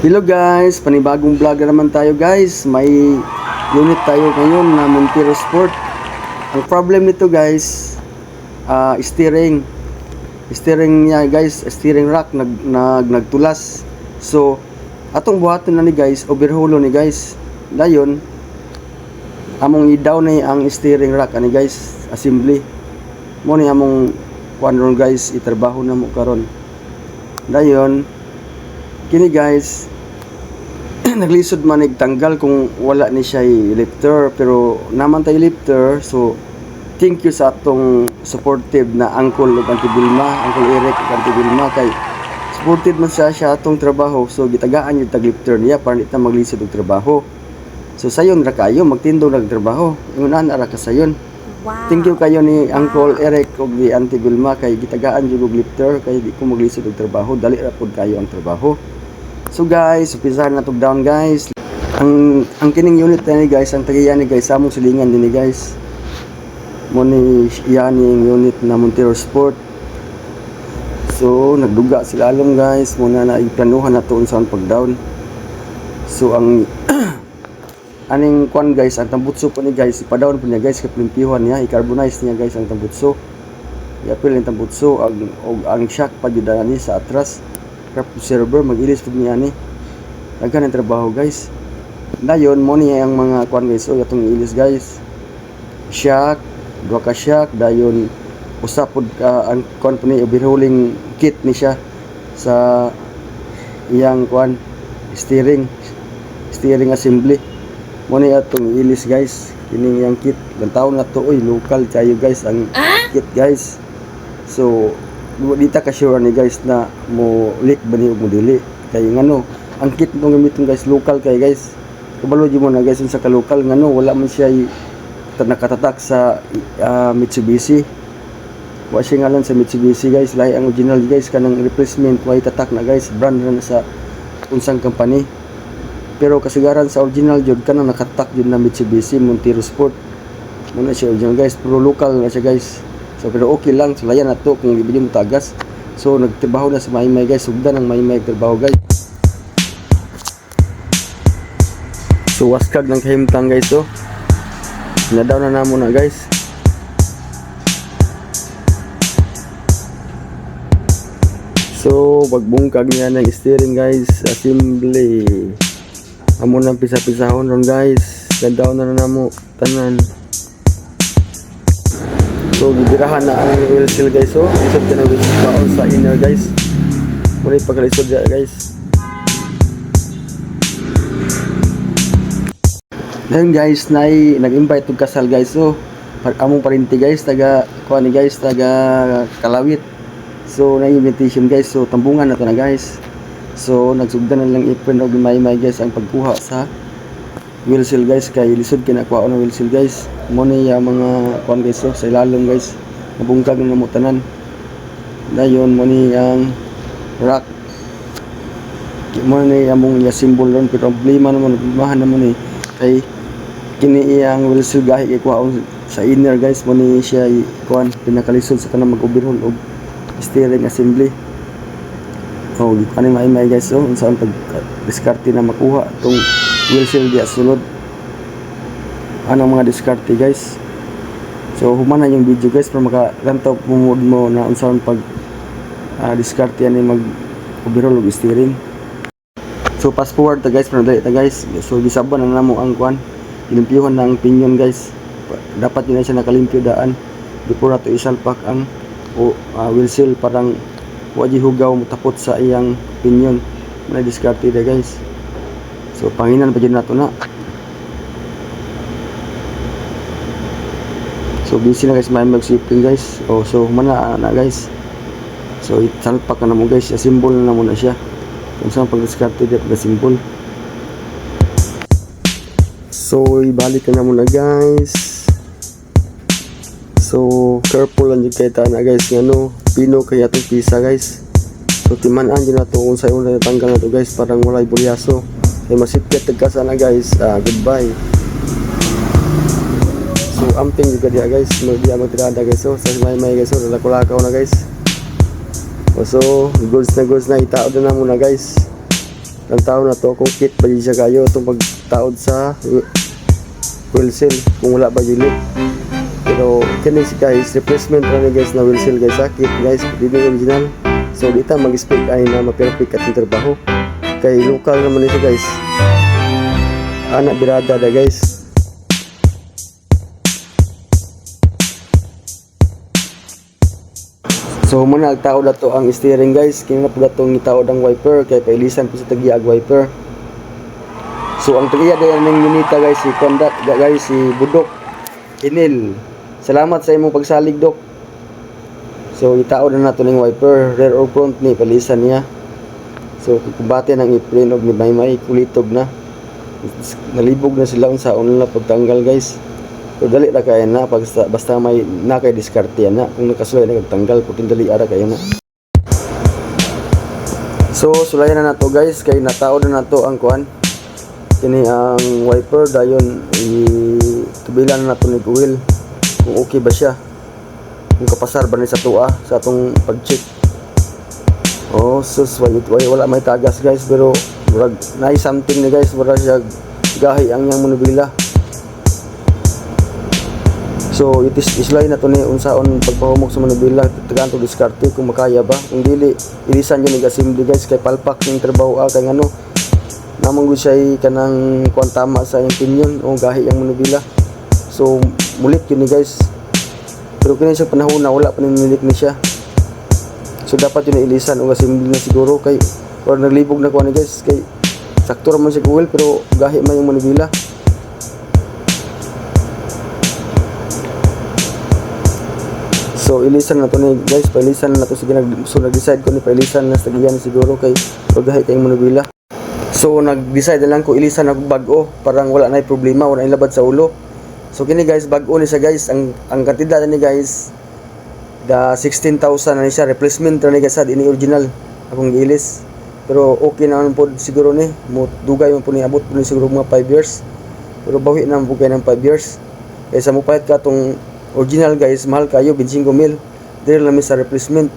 Hello guys, panibagong vlog na naman tayo guys. May unit tayo ngayon na Montero Sport. Ang problem nito guys, steering. Steering niya guys, steering rack nagtulas. So, atong buhaton na ni guys, overhaulo ni guys. Dayon, among i-down ni ang steering rack ani guys, assembly. Mo ni among kuan ron guys, itrabaho na mo karon. Dayon, kini guys, naglisod man nagtanggal kung wala ni siya lifter, pero naman tayo lifter. So thank you sa atong supportive na Uncle ug Auntie Vilma, Uncle Eric ug Auntie Vilma, kay supportive man siya atong trabaho. So gitagaan yung tag lifter niya para di ta maglisod og trabaho. So sayon ra kayo magtindog nagtrabaho, ingon ra ka sayon. Wow. Thank you kayo ni Uncle Eric ug ni Auntie Vilma, kay gitagaan jud og lifter, kay di ko maglisod og trabaho, dali ra pud kayo ang trabaho. So guys, umpisahan na to down guys. Ang kining unit na ni guys, ang tagiyan ni guys, samong silingan din ni guys. Mo ni yan yung unit na Montero Sport. So nagduga sila along guys, muna na iplanuhan na to unsaon pag down. So ang aning kwan guys, ang tambutso po ni guys, ipa-down po niya guys, kaplimpiyuhan niya, i-carbonize niya guys ang tambutso. I-apil ang tambutso, ang shock pa jud ani sa atras. Crap server mag-ilis pud niya ni. Daghan ang trabaho guys. Dayon mo ni ang mga kwan guys, so atong ilis guys. Shock, duha ka shock, dayon usa pud ka ang kwan po ni overhauling kit ni siya sa iyang kwan steering assembly. Mo ni atong ilis guys, kining iyang kit. Gantaw na to, oy local kayo guys ang kit guys. So di ta ka sure ni guys na mo leak ba ni og mo dili, kay ngano ang kit mong gamiton guys local kay guys. Kabalo mo na guys sa ka local ngano wala man siya nakatatak sa Mitsubishi. Wa siya ngalan sa Mitsubishi guys, lahi ang original guys, kanang replacement wa tatak na guys, brand na sa unsang company. Pero kasagaran sa original jud kanang nakatak jud na Mitsubishi Montero Sport. Muna siya original guys, pero local na siya guys. So pero okay lang, so layan na to kung hindi mo tagas. So nagtrabaho na sa Maymay guys, sugdan ang Maymay trabaho guys. So waskag ng kahimtang guys, so nadaw na namo na guys. So pagbungkag niya ng steering guys, assembly. Amo nang pisa-pisahon ron guys, nadaw na namo tanan. So gibirahan na ang wheel seal guys, so isod ka na wheel seal sa inner guys. Muna ipagkalisod dyan guys. Then guys, nag-invite og kasal guys, so among parinti guys, taga kuan ni guys, taga Kalawit. So na-invitation guys, so tambungan na to na guys. So nagsugdan na lang ipon og Maymay guys ang pagkuha sa wheel seal guys, kay lisod kinakuha ng wheel seal guys. Mo ni mga kuan guys, so sa ilalom guys, nabungkag na mo tanan. Dayon mo ni ang rack, mo ni among iya symbol ron, pero problema naman mahan naman ni kay kini iyang wheel seal gahi kay kuha sa inner guys. Mo ni siya kuan pinakalisod sa kanang mag-overhaul og steering assembly. Oh, di pa ni Maymay guys, so unsaon pag diskarte na makuha tong wheel seal diya sulod. Anong mga diskarte guys. So human na yung video guys para makalantaw mo na unsaon pag diskarte ani mag overhaul og steering. So fast forward ta guys, para dali ta guys. So gisabon na namo ang kuan, ilimpyuhan na ang pinion guys. Dapat yun na siya nakalimpyo daan before ato isalpak ang wheel seal, parang waji hugaw mutapot sa iyang pinion na diskarte da guys. So panginan pa dyan nato na. So busy na guys, may mag-shipping guys. So humana na guys. So isalpak na mo guys, symbol na mo na siya kung saan pag-diskarte dito na symbol. So ibalik na mo na guys. So careful lang yung kaita na guys, ngano pino kaya itong pisa guys. So timan-an dyan na ito kung sa'yo na natanggal na ito guys, parang walay bulyaso. Kaya masipit tagkasa na guys. Goodbye. So amping juga dia guys, dia magtirada guys. So sa Maymay guys, so lalako-lakaw na guys. So goods na itaod na muna guys. ang tao na to kung kit ba siya kayo itong pagtaod sa wheel seal kung wala ba yun. Pero kini si guys replacement na ni guys na wheel seal guys, kit guys hindi original. So dito mag-expect ay na ma-perfect at trabaho kay local naman ito guys, anak birada da guys. So muna nagtaod na to ang steering guys, kini na po na itong itaod ang wiper kay pailisan po sa tagiag wiper. So ang tagiya dayan ng unita guys, si Kondat guys, si Budok Inil, salamat sa imong pagsalig Dok. So itaod na nato ning wiper, rear or front ni palisan niya. So kubate ng iprin og ni may kulitog na, nalibog na sila unsaon nila pagtanggal guys. So dali ra kay na basta may nakay diskarte na kung nakasuway na tanggal putin dali ara kayo na. So sulayan na nato guys kay nataod na nato ang kuan kini ang wiper dayon itubilan na nato ni oil kung okay ba siya, kung kapasar ba ni sa tuwa sa atong pag-check. Oh sus wala may tagas guys, pero murag naay something ni guys, murag siya gahi ang yang manubila. So it is islay na to ni unsaon pagpahumok sa manubila, tagaan to diskarte kung makaya ba, kung dili ilisan yun assembly guys kay palpak ning trabaho kay ngano namang gud siya kanang kuan tama sa opinion o gahi ang manubila. So mulit yun ni guys, pero kini sa panahon na wala pa ning nilik ni siya, so dapat yun ilisan o assembly na siguro kay or naglibog na kuan ni guys kay sakto ra man siya oil pero gahi man yung manubila. So ilisan na to ni guys, pailisan na to sige so nag-decide ko ni pailisan na tagiyan siguro kay pagahay kay manubila. So nag-decide na lang ko ilisan ako bag-o, parang wala na problema, wala na labad sa ulo. So kini guys bag-o ni sa guys, ang kantidad ni guys da 16,000 na ni siya, replacement na ni guys sa ini original akong giilis. Pero okay naman po siguro ni, dugay man po ni abot po ni siguro mga 5 years. Pero bawi na po kay ng 5 years. Kaysa mo pahit ka tong original guys, mahal kayo 25,000. Dili lang sa replacement.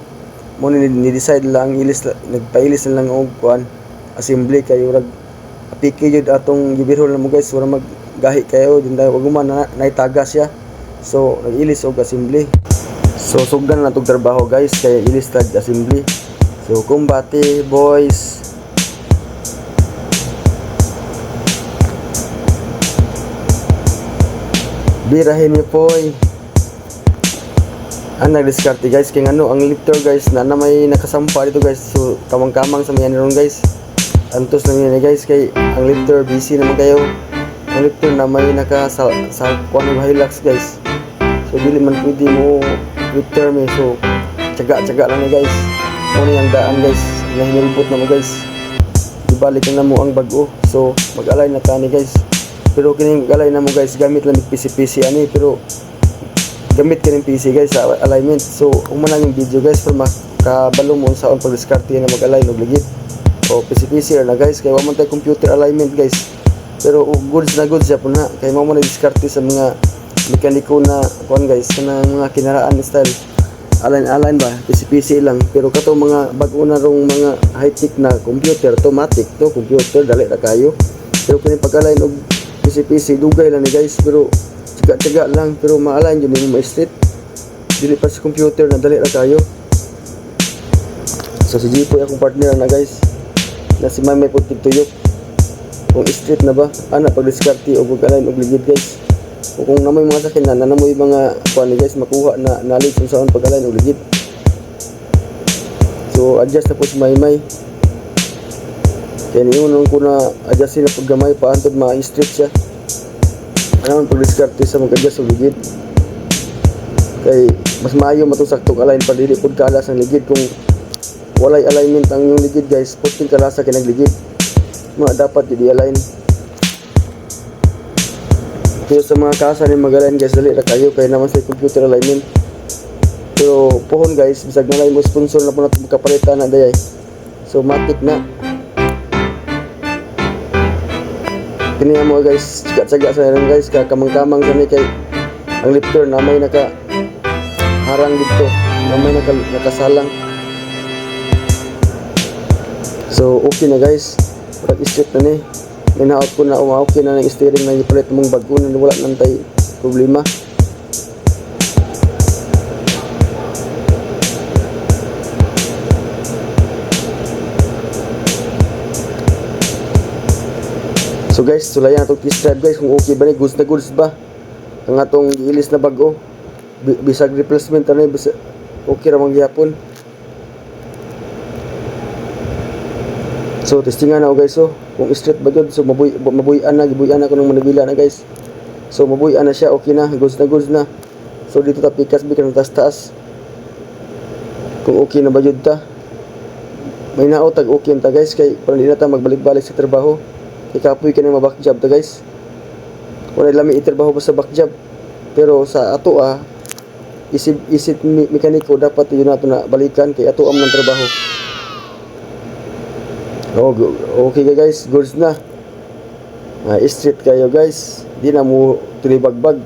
Mo ni decide lang ilis, nagpailis na lang og kuan assembly kayo rag apiki jud atong gibirhol na mo guys, wala maggahi kayo din daw wag man naitagas siya. So nag-ilis og assembly. So sugdan na tog trabaho guys kay ilis tag assembly. So kumbati boys. Birahin ni poy. Ang nag-discarte guys kay ano ang lifter guys na may nakasampa dito guys, so kamang-kamang sa mga ron guys. Antos lang yun guys kay ang lifter busy naman kayo. Ang lifter na may naka sa kuan ng Hilux guys, so dili man pwede mo lifter me, so tiyaga lang ni guys. Ano yung daan guys, nahinulbot na mo guys, ibalik na mo ang bago. So mag-alay na tani guys, pero kining mag-alay na mo guys gamit lang PC ani, pero gamit ka ng PC guys sa alignment. So umana yung video guys para makabalo mo sa pag-discarte na mag-align og ligid o PC na guys, kay wa man tay computer alignment guys, pero goods siya po na kay mo na discarte sa mga mekaniko na kuan guys, kanang mga kinaraan style align ba PC lang. Pero kato mga bag-o na rong mga high-tech na computer, automatic to computer dali ra kayo, pero kini pag-align og PC dugay lang ni guys, pero tiyaga lang, pero ma-align yun yung ma-straight dili pa sa computer na dali ra kayo. So si Jipoy akong partner na guys, na si May putig tuyok kung straight na ba ana pag-discarte o pag-align og ligid guys. O kung namoy mga sakin na namoy mga kuan ni guys makuha na knowledge kung saan pag-align og ligid. So adjust na po si May kaya niyon ko na adjust sila pag gamay pa antod ma-straight siya. Ano pag-discarte sa mag-adjust og ligid kay mas maayo matusaktong align pa dili pud kalas ang ligid. Kung walay alignment ang yung ligid guys, puting kalasa kay nagligid, mga dapat i-align. Pero sa mga kasa ni mag-align guys dali ra kayo kay naman sa computer alignment. Pero pohon guys, bisag na mo sponsor na po natin kapalitan na dayay, so matik na kini mo guys, tsaga sa ron guys, kamang-kamang sa ni kay ang lifter na may naka harang dito, na may nakasalang. So okay na guys, Pag straight na ni. Minaot ko na okay na ng steering na ipalit mong bago na wala nang tay problema. So guys, sulayan atong test drive guys kung okay ba ni, goods na goods ba ang atong giilis na bago. Bisag replacement na bisa okay ra man gyapon. So testingan na guys, so kung straight ba jud, so mabuy-an na ko ng Manibila na guys. So mabuy-an na siya, okay na, goods na. So dito ta pikas bikan taas-taas. Kung okay na ba jud ta. May naotag okay ta guys kay para di na ta magbalik-balik sa trabaho. Ikapoy ka na mabak job ta guys. Wala lami itrabaho ba sa back job. Pero sa ato isip mekaniko dapat yun nato na balikan kay ato am ng trabaho. Okay guys, goods na. Straight kayo guys. Di na mo tulibagbag.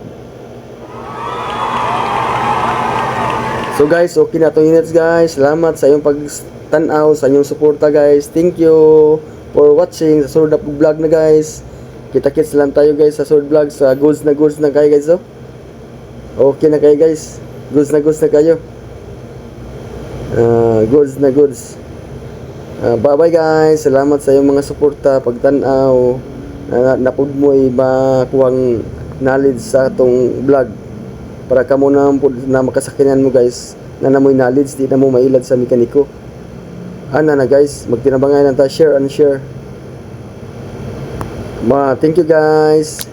So guys, okay na itong units guys. Salamat sa iyong pagtanaw, sa inyong suporta guys. Thank you for watching sa Sword Up Vlog na guys. Kita-kits lang tayo guys sa Sword Vlog. Sa goods na kayo guys. Okay na kayo guys. Goods na kayo. Goods na goods. Bye bye guys. Salamat sa iyong mga suporta, pagtanaw. Napud mo makuhang knowledge sa atong vlog. Para kamo na makasakinan mo guys. Na namoy knowledge, di na mo mailad sa mekaniko. Ana na guys, magtinabangay lang ta, share and share. Thank you guys.